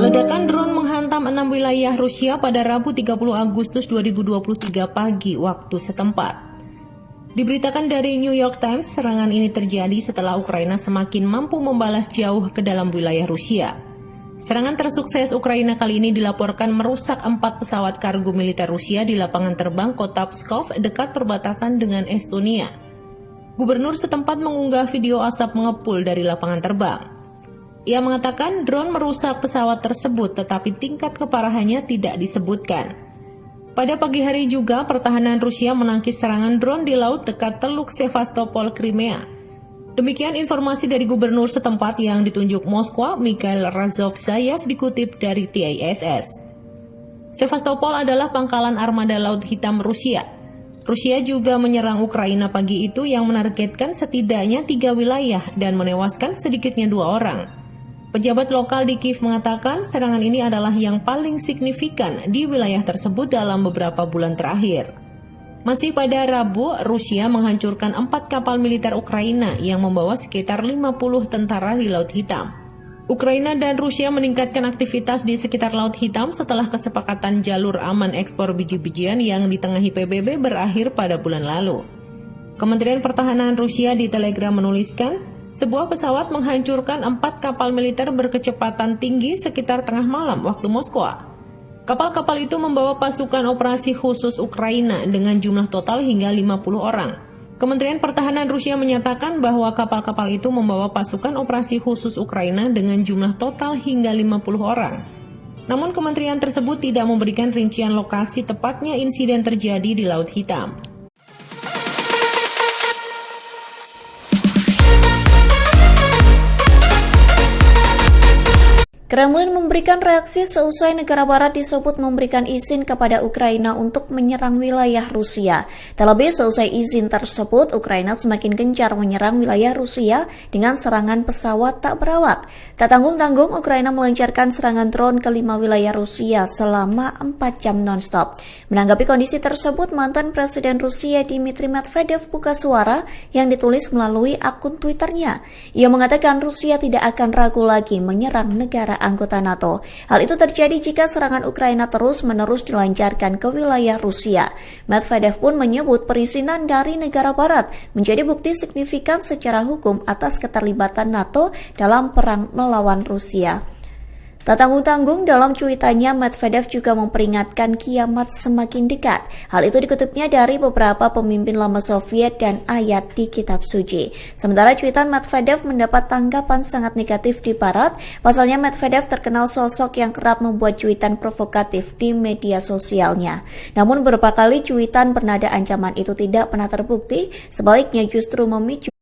Ledakan drone menghantam 6 wilayah Rusia pada Rabu 30 Agustus 2023 pagi waktu setempat. Diberitakan dari New York Times, serangan ini terjadi setelah Ukraina semakin mampu membalas jauh ke dalam wilayah Rusia. Serangan tersukses Ukraina kali ini dilaporkan merusak 4 pesawat kargo militer Rusia di lapangan terbang kota Pskov dekat perbatasan dengan Estonia. Gubernur setempat mengunggah video asap mengepul dari lapangan terbang. Ia mengatakan drone merusak pesawat tersebut tetapi tingkat keparahannya tidak disebutkan. Pada pagi hari juga, pertahanan Rusia menangkis serangan drone di laut dekat Teluk Sevastopol, Crimea. Demikian informasi dari gubernur setempat yang ditunjuk Moskwa, Mikhail Razovzayev, dikutip dari TASS. Sevastopol adalah pangkalan armada Laut Hitam Rusia. Rusia juga menyerang Ukraina pagi itu yang menargetkan setidaknya 3 wilayah dan menewaskan sedikitnya 2 orang. Pejabat lokal di Kiev mengatakan serangan ini adalah yang paling signifikan di wilayah tersebut dalam beberapa bulan terakhir. Masih pada Rabu, Rusia menghancurkan 4 kapal militer Ukraina yang membawa sekitar 50 tentara di Laut Hitam. Ukraina dan Rusia meningkatkan aktivitas di sekitar Laut Hitam setelah kesepakatan jalur aman ekspor biji-bijian yang ditengahi PBB berakhir pada bulan lalu. Kementerian Pertahanan Rusia di Telegram menuliskan, sebuah pesawat menghancurkan 4 kapal militer berkecepatan tinggi sekitar tengah malam waktu Moskwa. Kapal-kapal itu membawa pasukan operasi khusus Ukraina dengan jumlah total hingga 50 orang. Kementerian Pertahanan Rusia menyatakan bahwa kapal-kapal itu membawa pasukan operasi khusus Ukraina dengan jumlah total hingga 50 orang. Namun kementerian tersebut tidak memberikan rincian lokasi tepatnya insiden terjadi di Laut Hitam. Kremlin memberikan reaksi seusai negara barat disebut memberikan izin kepada Ukraina untuk menyerang wilayah Rusia. Terlebih seusai izin tersebut, Ukraina semakin gencar menyerang wilayah Rusia dengan serangan pesawat tak berawak. Tak tanggung-tanggung, Ukraina melancarkan serangan drone ke 5 wilayah Rusia selama 4 jam non-stop. Menanggapi kondisi tersebut, mantan Presiden Rusia Dmitry Medvedev buka suara yang ditulis melalui akun Twitternya. Ia mengatakan Rusia tidak akan ragu lagi menyerang negara anggota NATO. Hal itu terjadi jika serangan Ukraina terus-menerus dilancarkan ke wilayah Rusia. Medvedev pun menyebut perizinan dari negara barat menjadi bukti signifikan secara hukum atas keterlibatan NATO dalam perang melawan Rusia. Tak tanggung-tanggung, dalam cuitannya Medvedev juga memperingatkan kiamat semakin dekat. Hal itu dikutipnya dari beberapa pemimpin lama Soviet dan ayat di kitab suci. Sementara cuitan Medvedev mendapat tanggapan sangat negatif di barat. Pasalnya Medvedev terkenal sosok yang kerap membuat cuitan provokatif di media sosialnya. Namun beberapa kali cuitan bernada ancaman itu tidak pernah terbukti, sebaliknya justru memicu